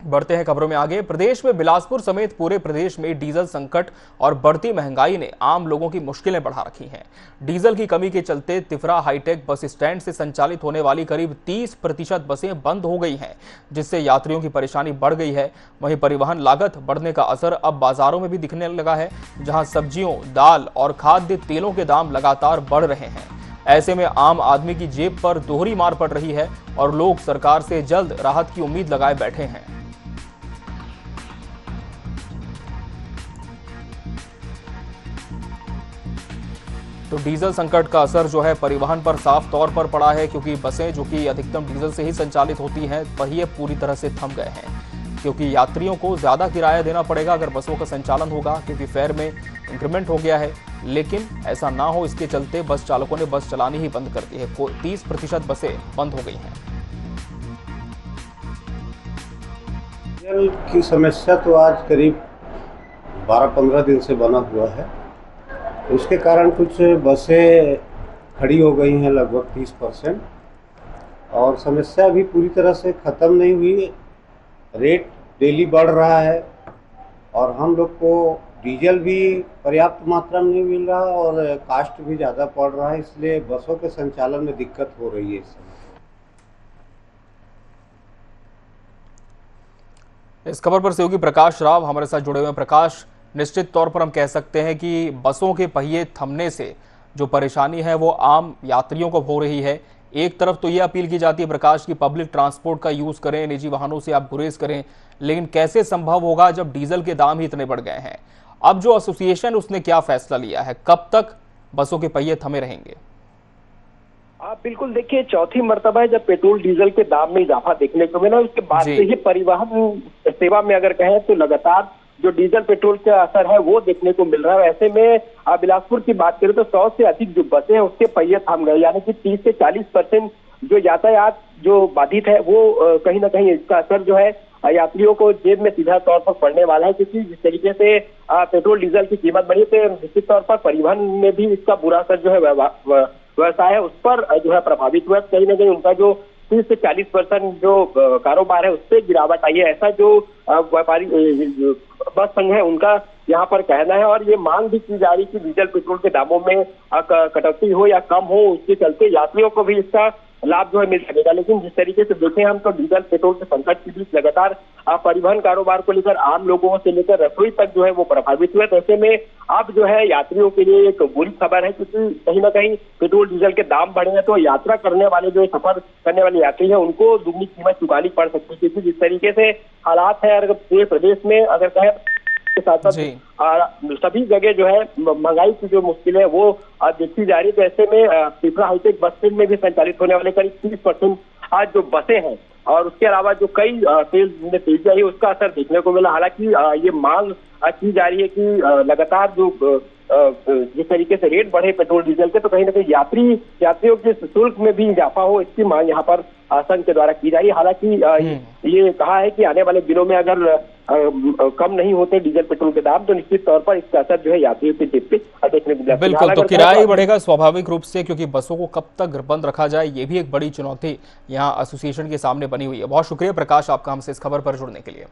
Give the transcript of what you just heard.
बढ़ते हैं खबरों में आगे। प्रदेश में बिलासपुर समेत पूरे प्रदेश में डीजल संकट और बढ़ती महंगाई ने आम लोगों की मुश्किलें बढ़ा रखी हैं। डीजल की कमी के चलते तिफरा हाईटेक बस स्टैंड से संचालित होने वाली करीब 30% बसें बंद हो गई हैं, जिससे यात्रियों की परेशानी बढ़ गई है। वहीं परिवहन लागत बढ़ने का असर अब बाजारों में भी दिखने लगा है, जहां सब्जियों, दाल और खाद्य तेलों के दाम लगातार बढ़ रहे हैं। ऐसे में आम आदमी की जेब पर दोहरी मार पड़ रही है और लोग सरकार से जल्द राहत की उम्मीद लगाए बैठे हैं। तो डीजल संकट का असर जो है परिवहन पर साफ तौर पर पड़ा है, क्योंकि बसें जो कि अधिकतम डीजल से ही संचालित होती हैं वही अब पूरी तरह से थम गए हैं, क्योंकि यात्रियों को ज़्यादा किराया देना पड़ेगा अगर बसों का संचालन होगा, क्योंकि फेयर में इंक्रीमेंट हो गया है। लेकिन ऐसा ना हो, इसके चलते बस चालकों ने बस चलानी ही बंद कर दी है। 30% बसें बंद हो गई हैं। डीजल की समस्या तो आज करीब 12-15 दिन से बना हुआ है। उसके कारण कुछ बसें खड़ी हो गई हैं, लगभग 30%, और समस्या अभी पूरी तरह से ख़त्म नहीं हुई। रेट डेली बढ़ रहा है और हम लोग को डीजल भी पर्याप्त मात्रा में नहीं मिल रहा और कास्ट भी ज़्यादा पड़ रहा है, इसलिए बसों के संचालन में दिक्कत हो रही है इस समय। इस खबर पर सहयोगी प्रकाश राव हमारे साथ जुड़े हुए हैं। प्रकाश, निश्चित तौर पर हम कह सकते हैं कि बसों के पहिए थमने से जो परेशानी है वो आम यात्रियों को हो रही है। एक तरफ तो ये अपील की जाती है प्रकाश की पब्लिक ट्रांसपोर्ट का यूज करें, निजी वाहनों से आप गुरेज करें, लेकिन कैसे संभव होगा जब डीजल के दाम ही इतने बढ़ गए हैं। अब जो एसोसिएशन उसने क्या फैसला लिया है, कब तक बसों के पहिए थमे रहेंगे? आप बिल्कुल देखिए, चौथी मर्तबा है जब पेट्रोल डीजल के दाम में इजाफा देखने को मिला। उसके बाद से ही परिवहन सेवा में अगर कहें तो लगातार जो डीजल पेट्रोल का असर है वो देखने को मिल रहा है। ऐसे में बिलासपुर की बात करें तो 100 से अधिक जो बसें हैं उसके पहिए थम गए, यानी कि 30 से 40% जो यातायात जो बाधित है वो कहीं ना कहीं इसका असर जो है यात्रियों को जेब में सीधा तौर पर पड़ने वाला है, क्योंकि जिस तरीके से पेट्रोल डीजल की कीमत बढ़ी तो निश्चित तौर पर परिवहन में भी इसका बुरा असर जो है व्यवसाय है उस पर जो है प्रभावित हुआ। कहीं ना कहीं उनका जो 30 से 40% जो कारोबार है उस पर गिरावट आई है, ऐसा जो व्यापारी बस संघ है उनका यहाँ पर कहना है। और ये मांग भी की जा रही कि डीजल पेट्रोल के दामों में कटौती हो या कम हो, उसके चलते यात्रियों को भी इसका लाभ जो है मिल सकेगा। लेकिन जिस तरीके से देखें हम तो डीजल पेट्रोल के संकट के बीच लगातार परिवहन कारोबार को लेकर आम लोगों से लेकर रसोई तक जो है वो प्रभावित हुए। तो ऐसे में अब जो है यात्रियों के लिए एक बुरी खबर है, क्योंकि कहीं ना कहीं पेट्रोल डीजल के दाम बढ़े हैं तो यात्रा करने वाले जो सफर करने वाले यात्री हैं उनको दुगनी कीमत चुकानी पड़ सकती है, क्योंकि जिस तरीके से हालात है अगर पूरे प्रदेश में अगर कहें के साथ साथ सभी जगह जो है महंगाई की जो मुश्किल है वो देखी जा रही है। तो ऐसे में तिफरा हाईटेक बस स्टैंड में भी संचालित होने वाले करीब 30% आज जो बसें हैं और उसके अलावा जो कई सेल्स में तेजी आई है उसका असर देखने को मिला। हालांकि ये मांग की जा रही है कि लगातार जो जिस तरीके से रेट बढ़े पेट्रोल डीजल के, तो कहीं ना कहीं यात्रियों के शुल्क में भी इजाफा हो, इसकी मांग यहाँ पर संघ के द्वारा की जा रही है। हालांकि ये कहा है कि आने वाले दिनों में अगर कम नहीं होते डीजल पेट्रोल के दाम तो निश्चित तौर पर इसका असर जो है यात्रियों के जेब पे देखने को मिला। बिल्कुल, तो किराया बढ़ेगा स्वाभाविक रूप से, क्योंकि बसों को कब तक बंद रखा जाए ये भी एक बड़ी चुनौती यहाँ एसोसिएशन के सामने बनी हुई है। बहुत शुक्रिया प्रकाश आपका हमसे इस खबर पर जुड़ने के लिए।